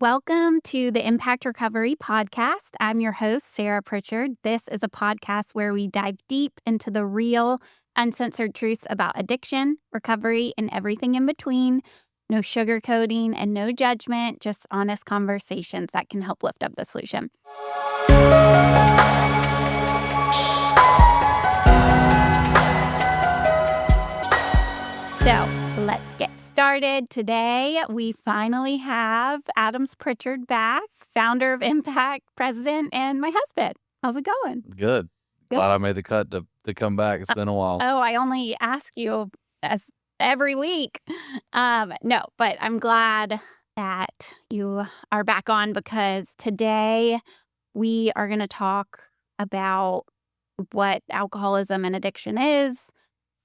Welcome to the Impact Recovery Podcast. I'm your host, Sarah Pritchard. This is a podcast where we dive deep into the real, uncensored truths about addiction, recovery, and everything in between. No sugarcoating and no judgment, just honest conversations that can help lift up the solution. So let's get started. Today, we finally have Adams Pritchard back, founder of Impact, president, and my husband. How's it going? Good. Good. Glad I made the cut to come back. It's been a while. Oh, I only ask you as every week. No, but I'm glad that you are back on because today we are going to talk about what alcoholism and addiction is.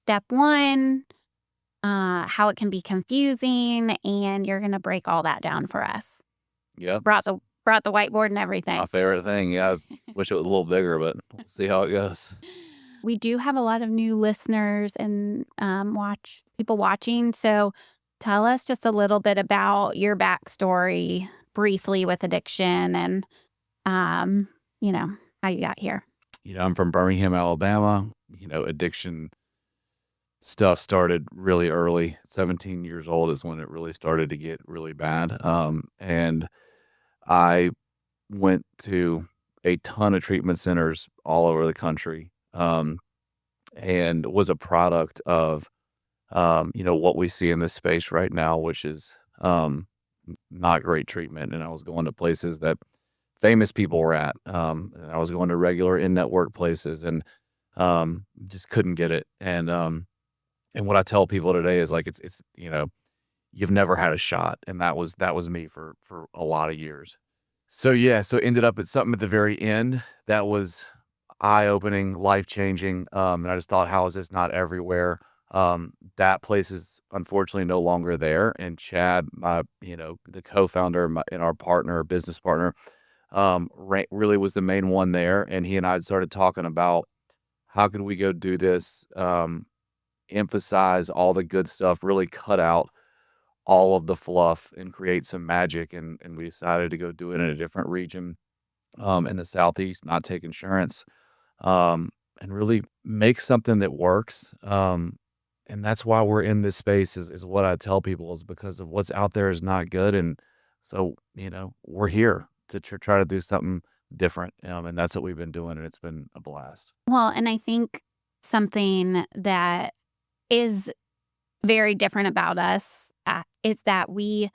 Step one, how it can be confusing, and you're going to break all that down for us. Yep. Brought the whiteboard and everything. My favorite thing. Yeah, I wish it was a little bigger, but we'll see how it goes. We do have a lot of new listeners and people watching. So tell us just a little bit about your backstory briefly with addiction and, how you got here. I'm from Birmingham, Alabama. Addiction stuff started really early. 17 years old is when it really started to get really bad. And I went to a ton of treatment centers all over the country. And was a product of, what we see in this space right now, which is not great treatment. And I was going to places that famous people were at. And I was going to regular in-network places and just couldn't get it. And what I tell people today is like, it's you've never had a shot. And that was me for a lot of years. So ended up at something at the very end that was eye-opening, life-changing, and I just thought, how is this not everywhere? That place is unfortunately no longer there, and Chad, the co-founder and our partner, business partner, really was the main one there, and he and I started talking about how could we go do this, emphasize all the good stuff, really cut out all of the fluff and create some magic, and we decided to go do it in a different region, in the Southeast, not take insurance. And really make something that works. And that's why we're in this space is what I tell people is because of what's out there is not good. And so, we're here to try to do something different. And that's what we've been doing. And it's been a blast. Well, and I think something that is very different about us is that we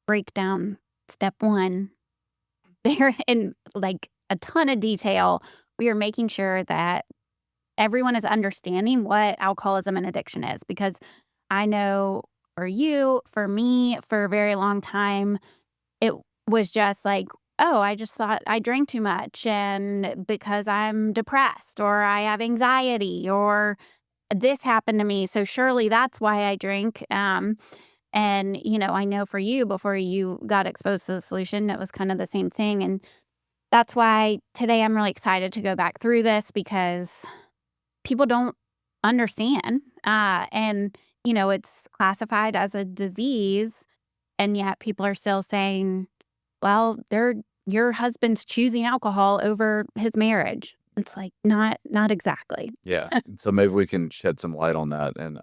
break down step one there in like a ton of detail. We are making sure that everyone is understanding what alcoholism and addiction is, because I know for you, for me, for a very long time, it was just like, oh, I just thought I drank too much and because I'm depressed or I have anxiety or this happened to me, so surely that's why I drink. And, I know for you, before you got exposed to the solution, it was kind of the same thing. And that's why today I'm really excited to go back through this because people don't understand. And, it's classified as a disease. And yet people are still saying, well, your husband's choosing alcohol over his marriage. It's like, not exactly. Yeah. So maybe we can shed some light on that. And,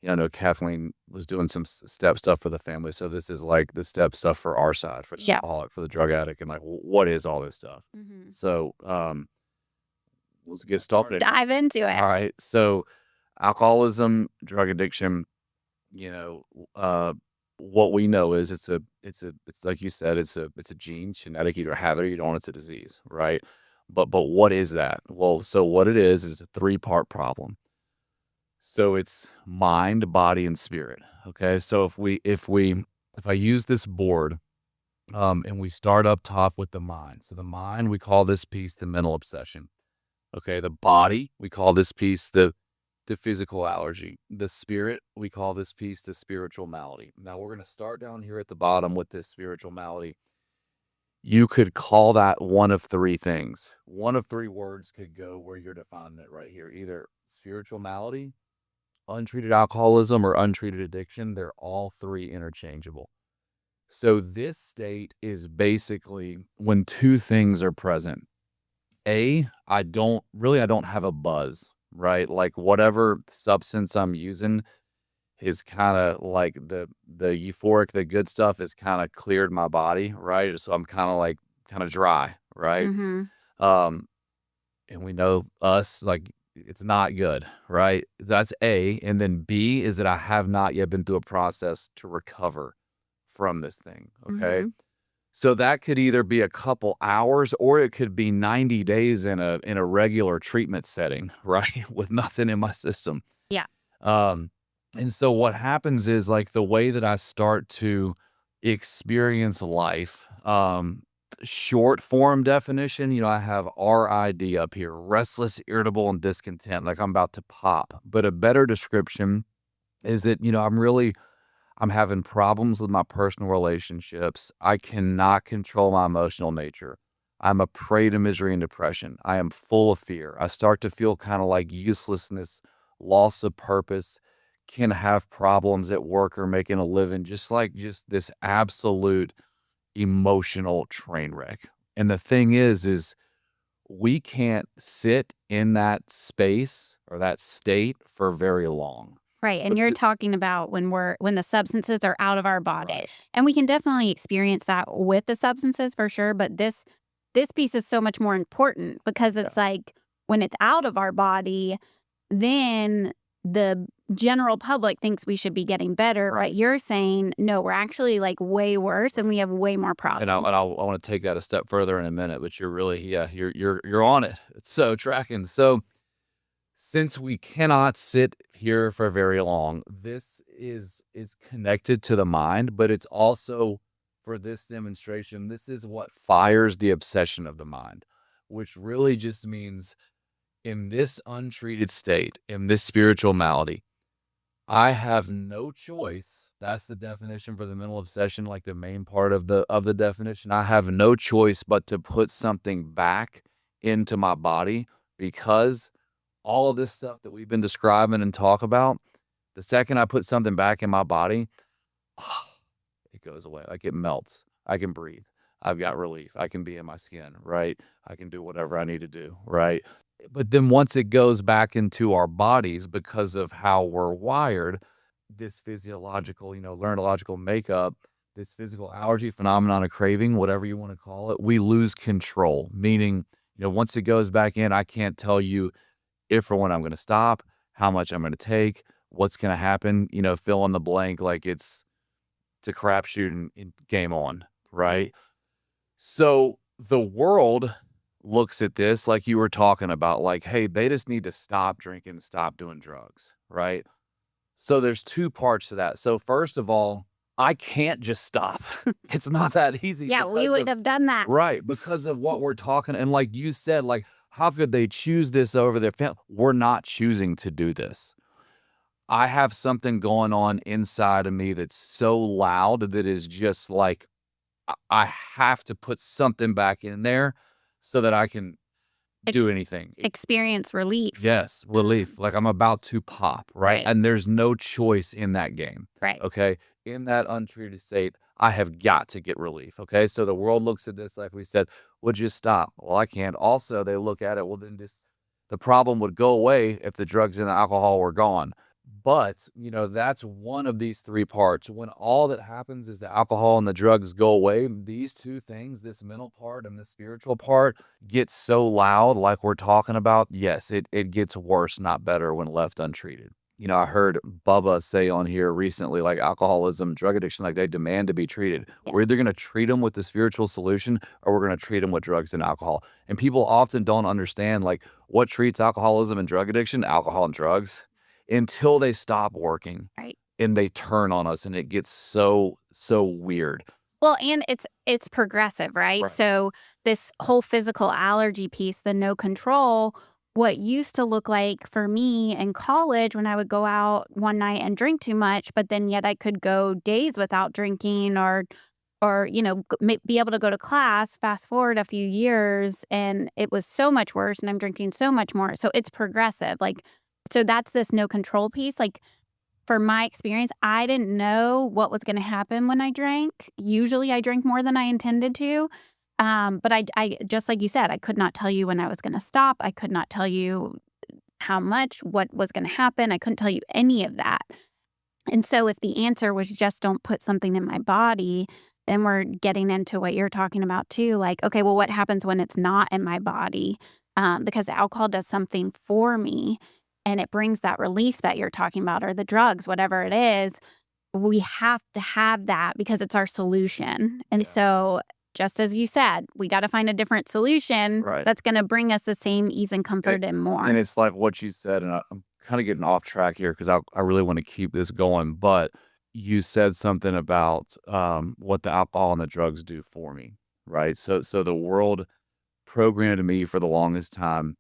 I know Kathleen was doing some step stuff for the family. So this is like the step stuff for our side, for the alcoholic, for the drug addict, and like, what is all this stuff? Mm-hmm. So let's get started. Dive into it. All right. So alcoholism, drug addiction, what we know is it's like you said, it's a gene, genetic, either have it or you don't, it's a disease, right? But what is that? Well, so what it is a 3-part problem. So it's mind, body, and spirit. Okay. So if I use this board, and we start up top with the mind. So the mind, we call this piece the mental obsession. Okay. The body, we call this piece the physical allergy. The spirit, we call this piece the spiritual malady. Now we're going to start down here at the bottom with this spiritual malady. You could call that one of 3 things. One of 3 words could go where you're defining it right here. Either spiritual malady, untreated alcoholism, or untreated addiction. They're all 3 interchangeable. So this state is basically when two things are present. I don't have a buzz, right? Like whatever substance I'm using is kind of like the euphoric, the good stuff is kind of cleared my body, right? So I'm kind of like kind of dry, right? Mhm. Um, and we know us like it's not good, right? That's A. And then B is that I have not yet been through a process to recover from this thing. Okay. Mhm. So that could either be a couple hours or it could be 90 days in a regular treatment setting, right? With nothing in my system. Yeah. Um, and so what happens is like the way that I start to experience life, short form definition, I have RID up here, restless, irritable, and discontent, like I'm about to pop. But a better description is that, I'm having problems with my personal relationships. I cannot control my emotional nature. I'm a prey to misery and depression. I am full of fear. I start to feel kind of like uselessness, loss of purpose, can have problems at work or making a living, just this absolute emotional train wreck. And the thing is we can't sit in that space or that state for very long. Right, and you're Becau- talking about when the substances are out of our body, Right. and we can definitely experience that with the substances for sure, but this piece is so much more important because Yeah. it's like when it's out of our body, then the general public thinks we should be getting better, Right. but you're saying, "No, we're actually, like, way worse and we have way more problems." I wanna take that a step further in a minute, but you're really yeah, you're on it. So tracking. So, since we cannot sit here for very long, this is connected to the mind, but it's also for this demonstration, this is what fires the obsession of the mind, which really just means in this untreated state, in this spiritual malady, I have no choice. That's the definition for the mental obsession, like the main part of the definition. I have no choice but to put something back into my body because all of this stuff that we've been describing and talk about, the second I put something back in my body, it goes away. Like it melts. I can breathe. I've got relief. I can be in my skin, right? I can do whatever I need to do, right? But then once it goes back into our bodies because of how we're wired, this physiological, neurological makeup, this physical allergy phenomenon of craving, whatever you want to call it, we lose control. Meaning, once it goes back in, I can't tell you if or when I'm going to stop, how much I'm going to take, what's going to happen, fill in the blank like it's a crapshoot and game on, right? So the world looks at this like you were talking about, like, hey, they just need to stop drinking, stop doing drugs, right? So there's two parts to that. So first of all, I can't just stop. It's not that easy Yeah, we because would of have done that. right, because of what we're talking and like you said, like, how could they choose this over their family? We're not choosing to do this. I have something going on inside of me that's so loud that is just like I have to put something back in there so that I can Ex do anything. experience relief. Yes, relief, like I'm about to pop, right? Right. And there's no choice in that game, Right. okay? In that untreated state, I have got to get relief, okay? So the world looks at this like we said, "Would you stop?" Well, I can't. Also, they look at it, well, then just the problem would go away if the drugs and the alcohol were gone. But, that's one of these three parts. When all that happens is the alcohol and the drugs go away, these two things, this mental part and the spiritual part, gets so loud, like we're talking about. Yes, it gets worse, not better when left untreated. I heard Bubba say on here recently, like alcoholism, drug addiction, like they demand to be treated. Yeah. We're either going to treat them with the spiritual solution or we're going to treat them with drugs and alcohol. And people often don't understand like what treats alcoholism and drug addiction, alcohol and drugs, until they stop working Right. and they turn on us and it gets so weird. Well, and it's progressive, right? Right. So this whole physical allergy piece, the no control, what used to look like for me in college when I would go out one night and drink too much, but then yet I could go days without drinking or be able to go to class. Fast forward a few years, and it was so much worse, and I'm drinking so much more. So it's progressive, like so that's this no control piece, like for my experience, I didn't know what was gonna happen when I drank. Usually, I drink more than I intended to, but I just like you said, I could not tell you when I was gonna stop. I could not tell you how much, what was gonna happen. I couldn't tell you any of that. And so if the answer was just don't put something in my body, then we're getting into what you're talking about too. Like, okay, well, what happens when it's not in my body? Because alcohol does something for me and it brings that relief that you're talking about, or the drugs, whatever it is. We have to have that because it's our solution. And Yeah. so, just as you said, we got to find a different solution Right. that's going to bring us the same ease and And, comfort and more. and it's like what you said, and I'm kind of getting off track here because I really want to keep this going. But you said something about what the alcohol and the drugs do for me, right? So the world programmed me for the longest time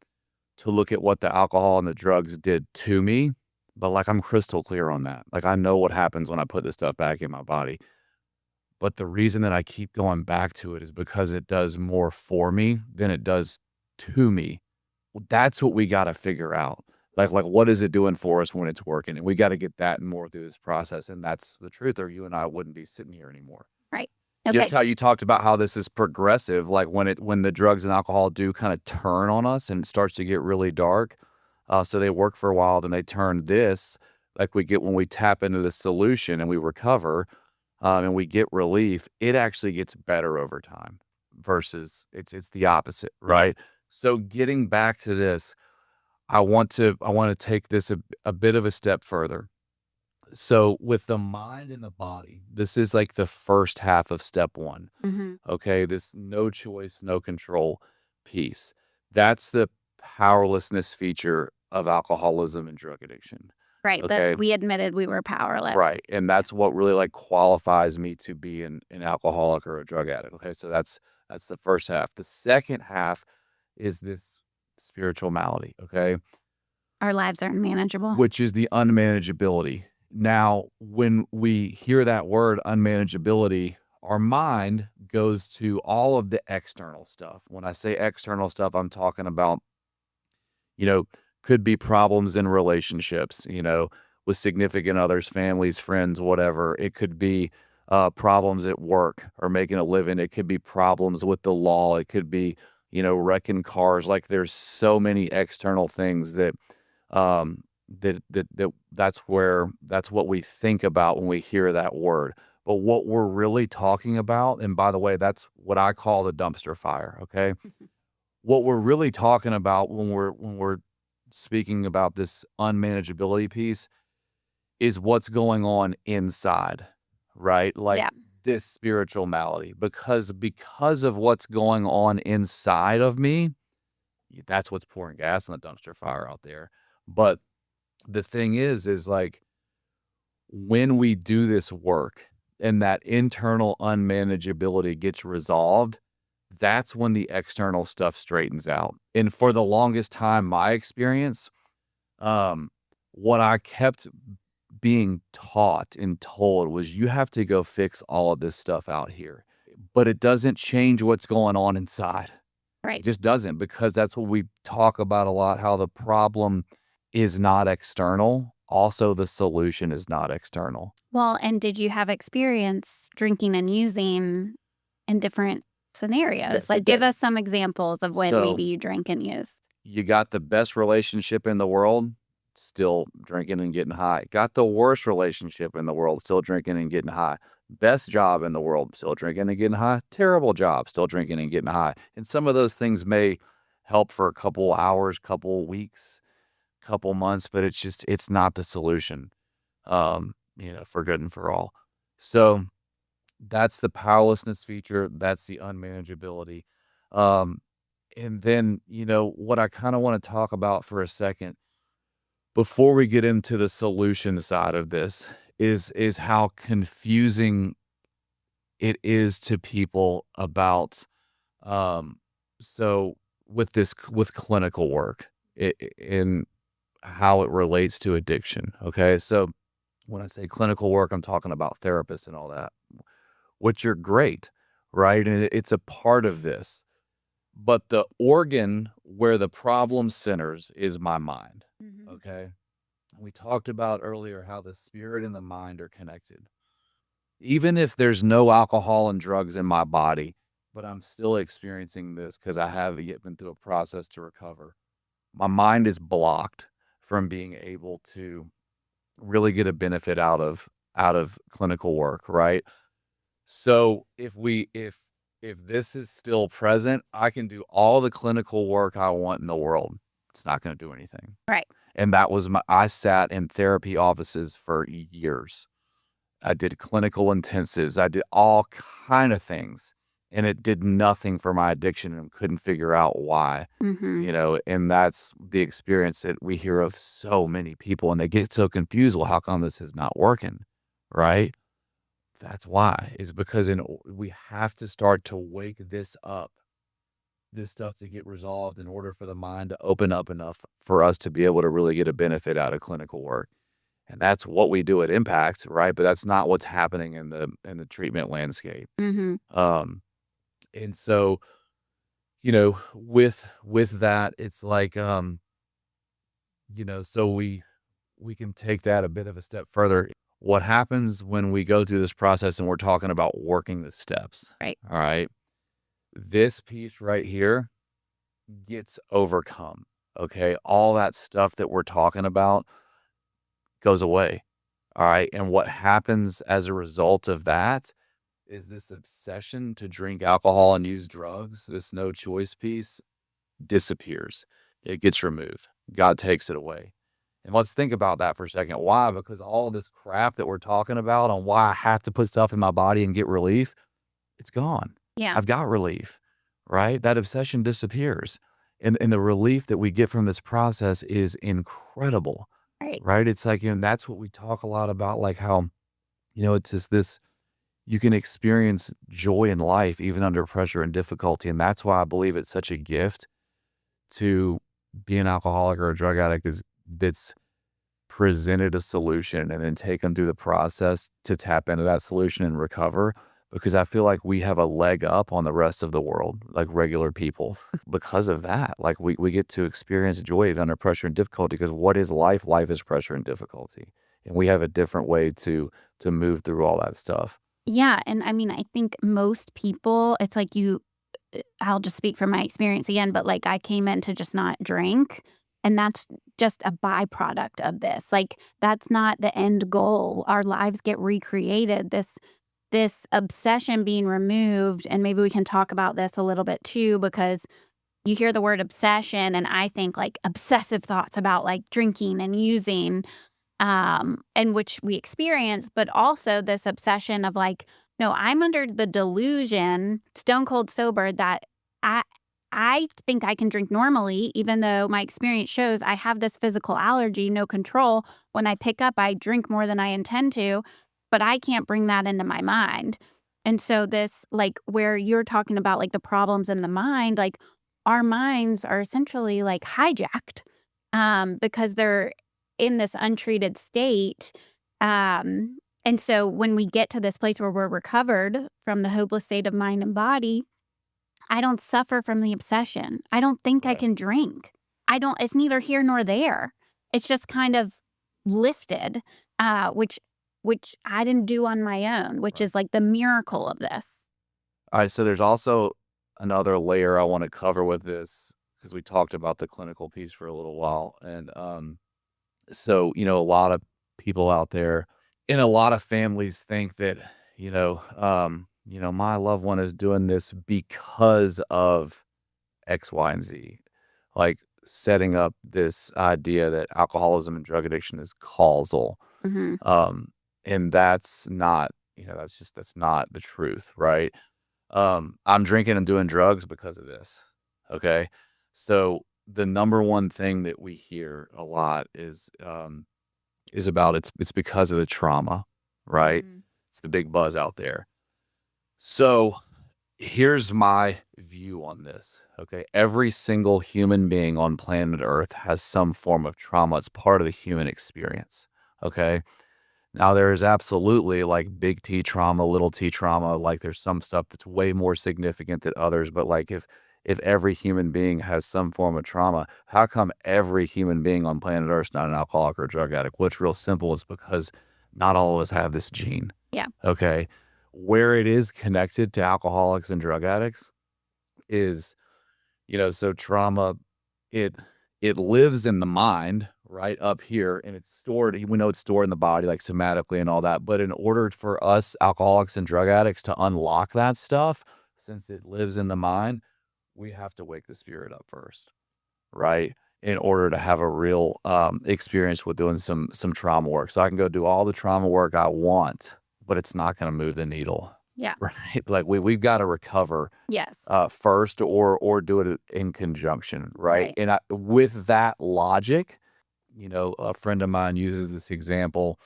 to look at what the alcohol and the drugs did to me. But like I'm crystal clear on that. Like I know what happens when I put this stuff back in my body. But the reason that I keep going back to it is because it does more for me than it does to me. Well, that's what we gotta figure out. Like, what is it doing for us when it's working? And we gotta get that and more through this process, and that's the truth, or you and I wouldn't be sitting here anymore. Right. Okay. Just how you talked about how this is progressive, like, when the drugs and alcohol do kinda turn on us and it starts to get really dark, so they work for a while, then they turn this, like we get when we tap into the solution and we recover, and we get relief, it actually gets better over time versus it's the opposite, right? So getting back to this, I want to take this a bit of a step further. So with the mind and the body, this is like the first half of step one. Hmm. Okay, this no choice, no control piece. That's the powerlessness feature of alcoholism and drug addiction. Right. That Okay. we admitted we were powerless. Right, and that's what really, like, qualifies me to be an alcoholic or a drug addict, okay? So that's the first half. The second half is this spiritual malady, okay? Our lives are unmanageable. Which is the unmanageability. Now, when we hear that word unmanageability, our mind goes to all of the external stuff. When I say external stuff, I'm talking about, you know, could be problems in relationships, with significant others, families, friends, whatever. It could be problems at work or making a living. It could be problems with the law. It could be, wrecking cars. Like there's so many external things that's what we think about when we hear that word. But what we're really talking about, and by the way, that's what I call the dumpster fire. Okay. What we're really talking about when we're speaking about this unmanageability piece is what's going on inside, right? Like Yeah. this spiritual malady, because of what's going on inside of me, that's what's pouring gas on the dumpster fire out there. But the thing is like when we do this work and that internal unmanageability gets resolved, that's when the external stuff straightens out. And for the longest time, my experience, um, what I kept being taught and told was you have to go fix all of this stuff out here. But it doesn't change what's going on inside. It Right. just doesn't, because that's what we talk about a lot, how the problem is not external. Also, the solution is not external. Well, and did you have experience drinking and using in different scenarios? Yes, Like, it give did. us some examples of when So maybe you drank and used. you got the best relationship in the world, still drinking and getting high. Got the worst relationship in the world, still drinking and getting high. Best job in the world, still drinking and getting high. Terrible job, still drinking and getting high. And some of those things may help for a couple hours, couple weeks, couple months, but it's not the solution, for good and for all. So that's the powerlessness feature. That's the unmanageability. Um, and then, what I kind of want to talk about for a second before we get into the solution side of this is how confusing it is to people about so with clinical work in how it relates to addiction. Okay. So when I say clinical work, I'm talking about therapists and all that, which are great, right? And it's a part of this. But the organ where the problem centers is my mind. Mhm. Okay. We talked about earlier how the spirit and the mind are connected. Even if there's no alcohol and drugs in my body, but I'm still experiencing this because I haven't yet been through a process to recover. My mind is blocked from being able to really get a benefit out of clinical work, right? So if this is still present, I can do all the clinical work I want in the world. It's not going to do anything. Right. And that was I sat in therapy offices for years. I did clinical intensives. I did all kind of things, and it did nothing for my addiction and couldn't figure out why. Mhm. And that's the experience that we hear of so many people, and they get so confused. Well, how come this is not working? Right? That's why. Is because we have to start to wake this up, this stuff to get resolved in order for the mind to open up enough for us to be able to really get a benefit out of clinical work. And that's what we do at Impact, right? But that's not what's happening in the treatment landscape. Mhm. Um, and so, with that, it's like, so we can take that a bit of a step further. What happens when we go through this process and we're talking about working the steps? Right. All right. This piece right here gets overcome. Okay. All that stuff that we're talking about goes away. All right. And what happens as a result of that is this obsession to drink alcohol and use drugs, this no choice piece disappears. It gets removed. God takes it away. And let's think about that for a second. Why? Because all this crap that we're talking about on why I have to put stuff in my body and get relief, it's gone. Yeah. I've got relief, right? That obsession disappears. And the relief that we get from this process is incredible, Right. right? It's like, that's what we talk a lot about, like how, it's just this, you can experience joy in life even under pressure and difficulty. And that's why I believe it's such a gift to be an alcoholic or a drug addict is that's presented a solution and then taken through the process to tap into that solution and recover. Because I feel like we have a leg up on the rest of the world, like regular people, because of that. Like we get to experience joy even under pressure and difficulty. Because what is life? Life is pressure and difficulty. And we have a different way to move through all that stuff. Yeah, and I mean, I think most people, it's like I'll just speak from my experience again, but, like, I came in to just not drink, and that's just a byproduct of this. Like, that's not the end goal. Our lives get recreated. This obsession being removed, and maybe we can talk about this a little bit too, because you hear the word obsession, and I think, like, obsessive thoughts about, like, drinking and using, and which we experience, but also this obsession of like, no, I'm under the delusion, stone cold sober, that I I think I can drink normally, even though my experience shows I have this physical allergy, no control. When I pick up, I drink more than I intend to, but I can't bring that into my mind. And so this, like where you're talking about like the problems in the mind, like our minds are essentially like hijacked because they're in this untreated state. And so when we get to this place where we're recovered from the hopeless state of mind and body, I don't suffer from the obsession. I don't think I Right. can drink. It's neither here nor there. It's just kind of lifted, which I didn't do on my own, which Right. is like the miracle of this. All right. So there's also another layer I want to cover with this because we talked about the clinical piece for a little while. And so, a lot of people out there and a lot of families think that, my loved one is doing this because of X, Y, and Z. Like setting up this idea that alcoholism and drug addiction is causal. Mhm. Um, and that's not, that's not the truth, right? I'm drinking and doing drugs because of this. Okay. So the number one thing that we hear a lot is about it's because of the trauma, right? Mhm. It's the big buzz out there. So here's my view on this. Okay. Every single human being on planet Earth has some form of trauma. It's part of the human experience. Okay. Now, there is absolutely like big T trauma, little t trauma. Like there's some stuff that's way more significant than others. But like if every human being has some form of trauma, how come every human being on planet Earth is not an alcoholic or a drug addict? What's real simple is because not all of us have this gene. Yeah. Okay. Where it is connected to alcoholics and drug addicts is, so trauma, it it lives in the mind right up here, and it's stored. We know it's stored in the body, like somatically and all that. But in order for us alcoholics and drug addicts to unlock that stuff, since it lives in the mind, we have to wake the spirit up first, right? In order to have a real experience with doing some trauma work. So I can go do all the trauma work I want, but it's not going to move the needle. Yeah. Right. Like we've got to recover Yes. first or do it in conjunction. Right. Right. And with that logic, a friend of mine uses this example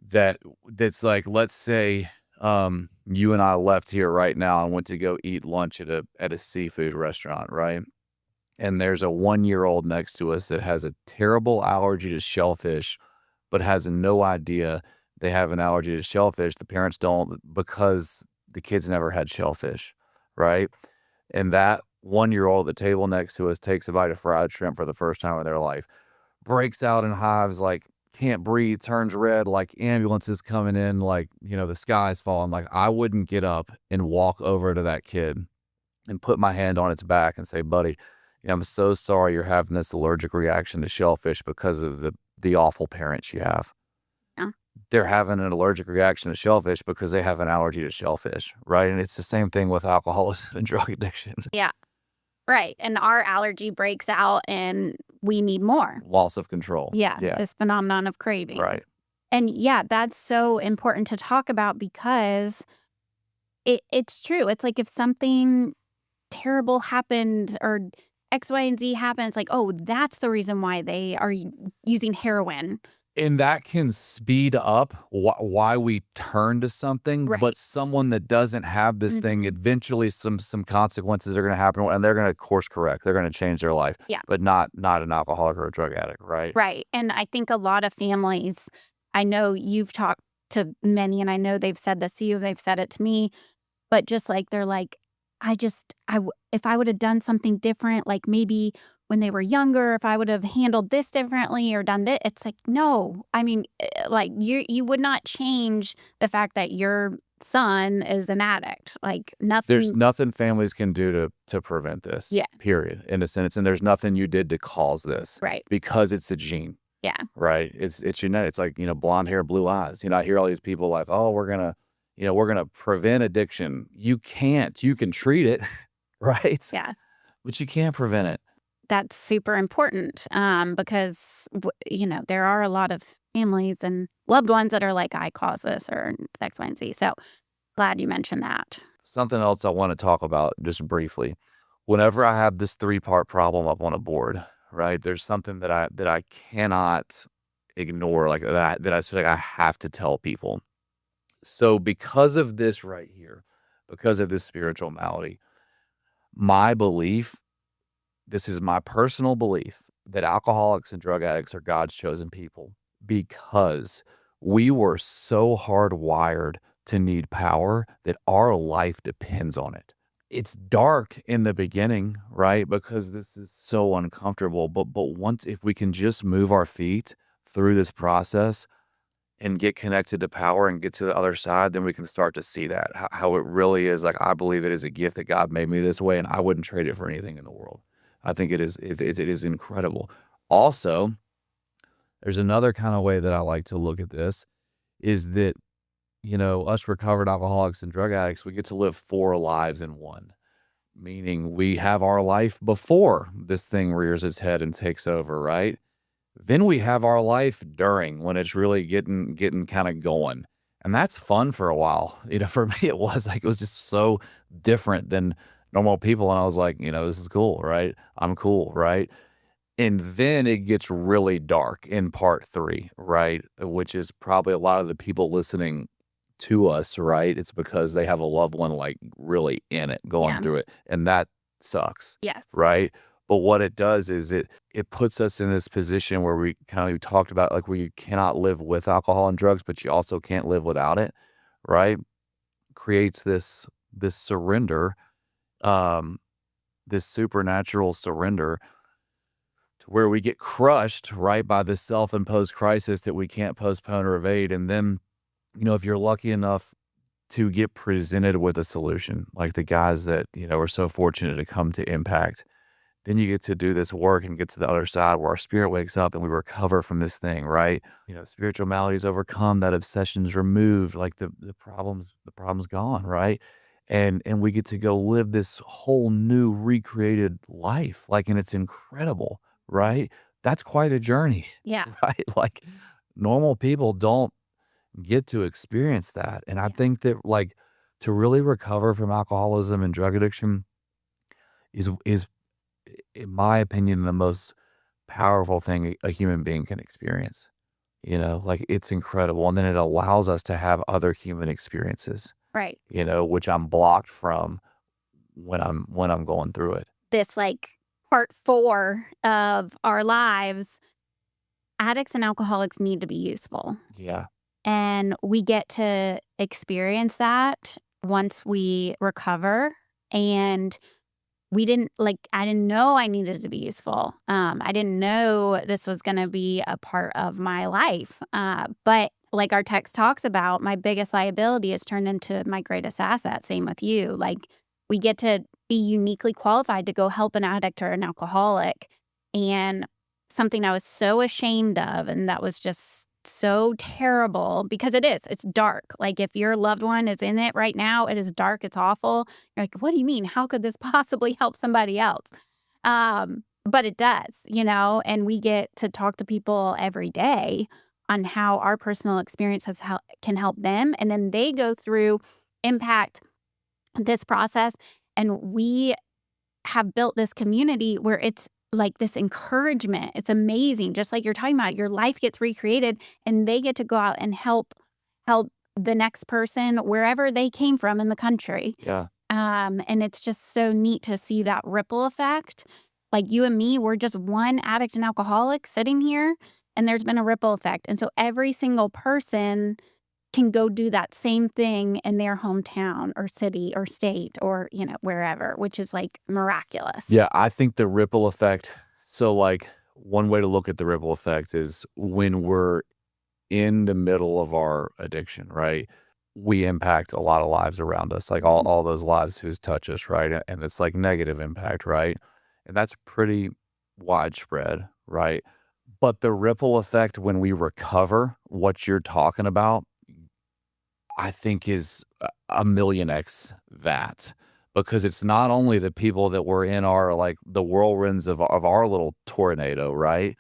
that's like, let's say you and I left here right now and went to go eat lunch at a seafood restaurant. Right. And there's a 1-year-old next to us that has a terrible allergy to shellfish, but has no idea they have an allergy to shellfish. The parents don't, because the kids never had shellfish, right? And that 1-year-old at the table next to us takes a bite of fried shrimp for the first time in their life, breaks out in hives, like can't breathe, turns red, like ambulances coming in, like, the sky's falling. Like I wouldn't get up and walk over to that kid and put my hand on its back and say, buddy, I'm so sorry you're having this allergic reaction to shellfish because of the awful parents you have. Yeah. They're having an allergic reaction to shellfish because they have an allergy to shellfish, right? And it's the same thing with alcoholism and drug addiction. Yeah. Right. And our allergy breaks out and we need more. Loss of control. Yeah. Yeah. This phenomenon of craving. Right. And yeah, that's so important to talk about because it's true. It's like if something terrible happened or X, Y, and Z happens, like, oh, that's the reason why they are using heroin. And that can speed up why we turn to something, Right. but someone that doesn't have this thing, eventually some consequences are going to happen, and they're going to course correct. They're going to change their life. Yeah. But not an alcoholic or a drug addict, right? Right. And I think a lot of families, I know you've talked to many, and I know they've said this to you, they've said it to me, but just like, they're like, if I would have done something different, like maybe when they were younger, if I would have handled this differently or done this, it's like, no, I mean, like you would not change the fact that your son is an addict. Like nothing. There's nothing families can do to prevent this. Yeah. Period. In a sense, and there's nothing you did to cause this. Right. Because it's a gene. Yeah. Right. It's genetic. It's like, blonde hair, blue eyes. I hear all these people like, oh, we're gonna prevent addiction. You can't. You can treat it, right? Yeah. But you can't prevent it. That's super important because, there are a lot of families and loved ones that are like, I caused this or X, Y, and Z. So glad you mentioned that. Something else I want to talk about just briefly. Whenever I have this 3-part problem up on a board, right, there's something that I cannot ignore, like that I feel like I have to tell people. So because of this right here, because of this spiritual malady, my belief, this is my personal belief, that alcoholics and drug addicts are God's chosen people because we were so hardwired to need power that our life depends on it. It's dark in the beginning, right? Because this is so uncomfortable. But once, if we can just move our feet through this process and get connected to power and get to the other side, then we can start to see that, how it really is. Like, I believe it is a gift that God made me this way, and I wouldn't trade it for anything in the world. I think it is incredible. Also, there's another kind of way that I like to look at this, is that, us recovered alcoholics and drug addicts, we get to live 4 lives in one. Meaning we have our life before this thing rears its head and takes over, right? Then we have our life during, when it's really getting kind of going. And that's fun for a while. For me, it was just so different than normal people. And I was like, this is cool, right? I'm cool, right? And then it gets really dark in part 3, right? Which is probably a lot of the people listening to us, right? It's because they have a loved one like really in it, going through it. And that sucks. Yes. Right? But what it does is it puts us in this position where we kind of talked about, like, where you cannot live with alcohol and drugs, but you also can't live without it, right? Creates this surrender this supernatural surrender to where we get crushed, right, by this self-imposed crisis that we can't postpone or evade. And then, if you're lucky enough to get presented with a solution, like the guys that, are so fortunate to come to Impact, then you get to do this work and get to the other side where our spirit wakes up and we recover from this thing, right? Spiritual maladies overcome, that obsession's removed, like the problem's gone, right? And we get to go live this whole new recreated life, like, and it's incredible, right? That's quite a journey, Yeah. right? Like, normal people don't get to experience that. And I Yeah. think that, like, to really recover from alcoholism and drug addiction is in my opinion the most powerful thing a human being can experience. Like, it's incredible. And then it allows us to have other human experiences, Right. which I'm blocked from when I'm going through it. This like part 4 of our lives, addicts and alcoholics need to be useful. Yeah. And we get to experience that once we recover. And I didn't know I needed to be useful. I didn't know this was going to be a part of my life. But like our text talks about, my biggest liability is turned into my greatest asset. Same with you. Like, we get to be uniquely qualified to go help an addict or an alcoholic. And something I was so ashamed of, and that was just so terrible because it's dark. Like, if your loved one is in it right now, it is dark, it's awful. You're like, what do you mean? How could this possibly help somebody else? But it does, and we get to talk to people every day on how our personal experiences can help them. And then they go through impact this process. And we have built this community where it's like this encouragement. It's amazing. Just like you're talking about, your life gets recreated and they get to go out and help the next person wherever they came from in the country. Yeah. And it's just so neat to see that ripple effect. Like, you and me, we're just one addict and alcoholic sitting here, and there's been a ripple effect. And so every single person can go do that same thing in their hometown or city or state or, wherever, which is like miraculous. Yeah, I think the ripple effect. So, like, one way to look at the ripple effect is when we're in the middle of our addiction, right? We impact a lot of lives around us, like all those lives who's touch us, right? And it's like negative impact, right? And that's pretty widespread, right? But the ripple effect when we recover, what you're talking about, I think is a million X that, because it's not only the people that were in our, like, the whirlwinds of our little tornado, right?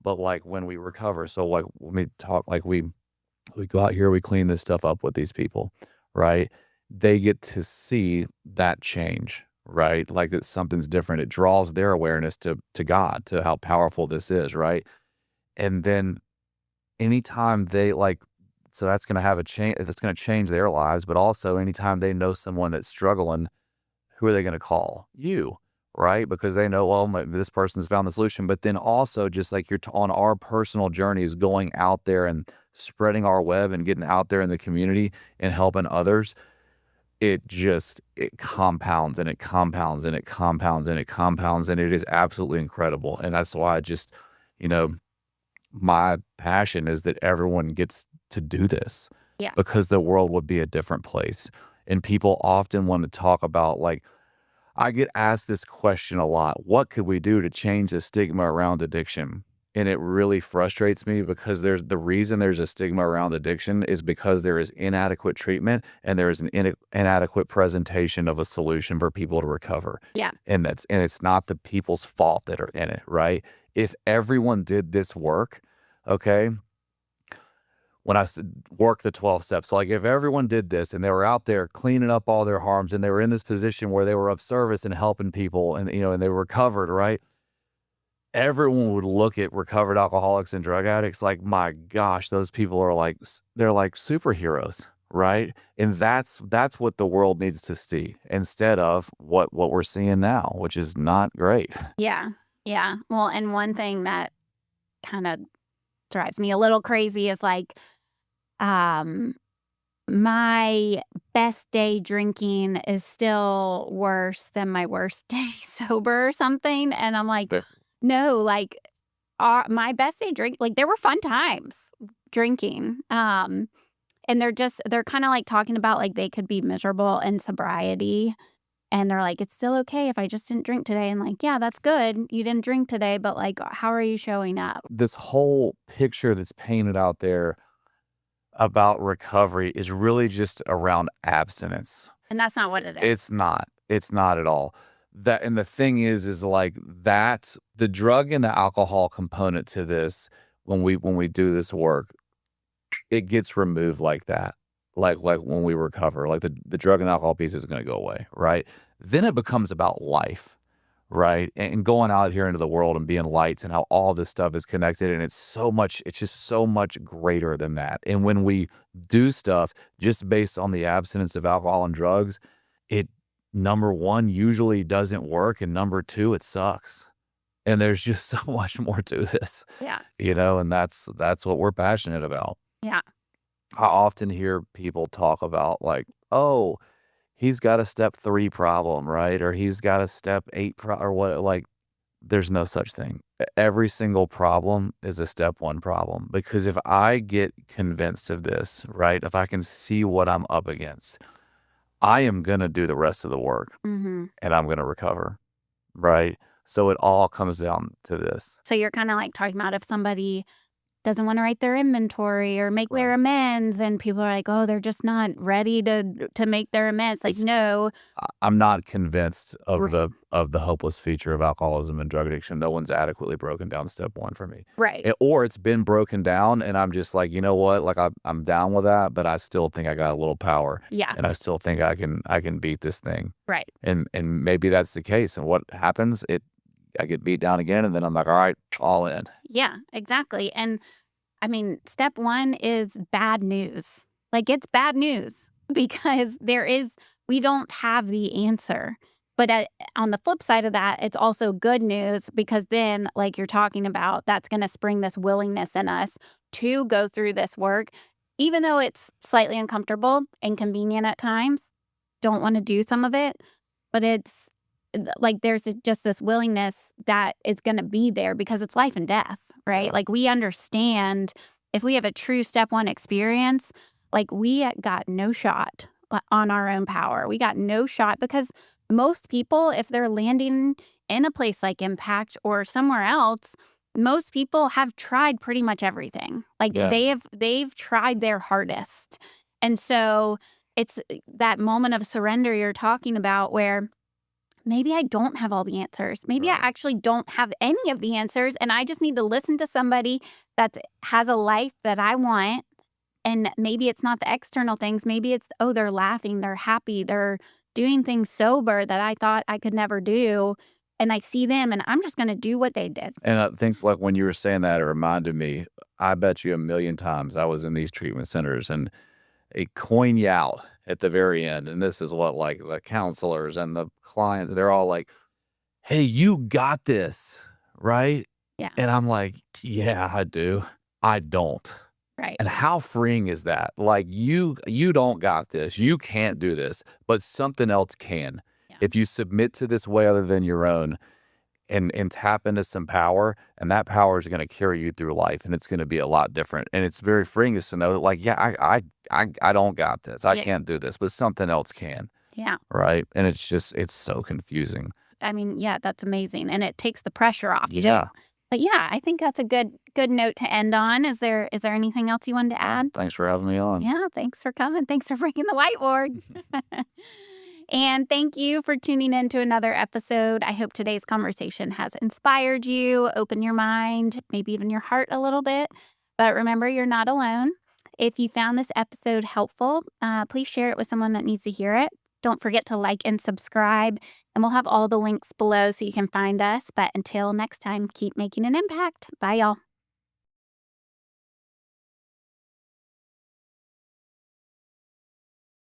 But, like, when we recover, so, like, when we talk, like, we go out here, we clean this stuff up with these people, right? They get to see that change, right? Like, that something's different. It draws their awareness to God, to how powerful this is, right? And then anytime they, like, so that's gonna have a change, that's gonna change their lives, but also anytime they know someone that's struggling, who are they gonna call? You, right? Because they know, well, this person's found the solution. But then also, just like you're on our personal journeys, going out there and spreading our web and getting out there in the community and helping others, it compounds and it compounds and it compounds and it compounds, and it is absolutely incredible. And that's why you know, my passion is that everyone gets to do this, Yeah. because the world would be a different place. And people often want to talk about, like, I get asked this question a lot. What could we do to change the stigma around addiction? And it really frustrates me, because the reason there's a stigma around addiction is because there is inadequate treatment and there is an inadequate presentation of a solution for people to recover. Yeah. And it's not the people's fault that are in it, right? If everyone did this work, okay, when I work the 12 steps, like, if everyone did this and they were out there cleaning up all their harms and they were in this position where they were of service and helping people, and, and they were recovered, right? Everyone would look at recovered alcoholics and drug addicts like, my gosh, those people are like, they're like superheroes, right? And that's what the world needs to see, instead of what we're seeing now, which is not great. Yeah. Yeah. Well, and one thing that kind of drives me a little crazy is like, um, my best day drinking is still worse than my worst day sober or something. And I'm like, Fair. no, like my best day drink, like there were fun times drinking. And they're kind of like talking about like they could be miserable in sobriety. And they're like, it's still okay if I just didn't drink today. And like, yeah, that's good. You didn't drink today, but like, how are you showing up? This whole picture that's painted out there about recovery is really just around abstinence. And that's not what it is. It's not. It's not at all. That and the thing is like that the drug and the alcohol component to this when we do this work, it gets removed like that. Like when we recover, like the drug and alcohol piece is going to go away, right? Then it becomes about life, right? And going out here into the world and being lights and how all this stuff is connected. And it's just so much greater than that. And when we do stuff just based on the abstinence of alcohol and drugs, it, number one, usually doesn't work. And number two, it sucks. And there's just so much more to this, Yeah. and that's what we're passionate about. Yeah. I often hear people talk about like, oh, he's got a step 3 problem, right? Or he's got a step 8 or what, like, there's no such thing. Every single problem is a step 1 problem because if I get convinced of this, right? If I can see what I'm up against, I am going to do the rest of the work Mm-hmm. and I'm going to recover, right? So it all comes down to this. So you're kind of like talking about if somebody doesn't want to write their inventory or make their Right. amends, and people are like, oh, they're just not ready to make their amends. Like, no, I'm not convinced of r- the hopeless feature of alcoholism and drug addiction. No one's adequately broken down step 1 for me. right. Or it's been broken down and I'm just like, you know what? Like I'm down with that, but I still think I got a little power Yeah. and I still think I can beat this thing. Right. And maybe that's the case. And what happens? I get beat down again and then I'm like, all right, all in. Yeah, exactly. And I mean, step 1 is bad news. Like, it's bad news because we don't have the answer. But on the flip side of that, it's also good news because then, like you're talking about, that's going to spring this willingness in us to go through this work, even though it's slightly uncomfortable, inconvenient at times, don't want to do some of it. But it's like there's just this willingness that is going to be there because it's life and death, right? Yeah. Like we understand if we have a true step 1 experience, like we got no shot on our own power. We got no shot because most people, if they're landing in a place like Impact or somewhere else, most people have tried pretty much everything. Like Yeah. they've tried their hardest. And so it's that moment of surrender you're talking about where maybe I don't have all the answers. Maybe I Right. actually don't have any of the answers. And I just need to listen to somebody that has a life that I want. And maybe it's not the external things. Maybe it's, oh, they're laughing, they're happy, they're doing things sober that I thought I could never do. And I see them and I'm just going to do what they did. And I think like when you were saying that, it reminded me, I bet you a million times I was in these treatment centers and it coin you out at the very end. And this is what like the counselors and the clients, they're all like, hey, you got this, right? Yeah. And I'm like, yeah, I do. I don't. Right. And how freeing is that? Like you don't got this. You can't do this, but something else can. Yeah. If you submit to this way other than your own and tap into some power, and that power is going to carry you through life and it's going to be a lot different. And it's very freeing us to know that like, yeah, I don't got this. I Yeah. can't do this, but something else can. Yeah. Right. And it's so confusing. I mean, yeah, that's amazing. And it takes the pressure off. Yeah. But yeah, I think that's a good note to end on. Is there anything else you wanted to add? Thanks for having me on. Yeah, thanks for coming. Thanks for bringing the whiteboard. And thank you for tuning in to another episode. I hope today's conversation has inspired you, opened your mind, maybe even your heart a little bit. But remember, you're not alone. If you found this episode helpful, please share it with someone that needs to hear it. Don't forget to like and subscribe, and we'll have all the links below so you can find us. But until next time, keep making an impact. Bye, y'all.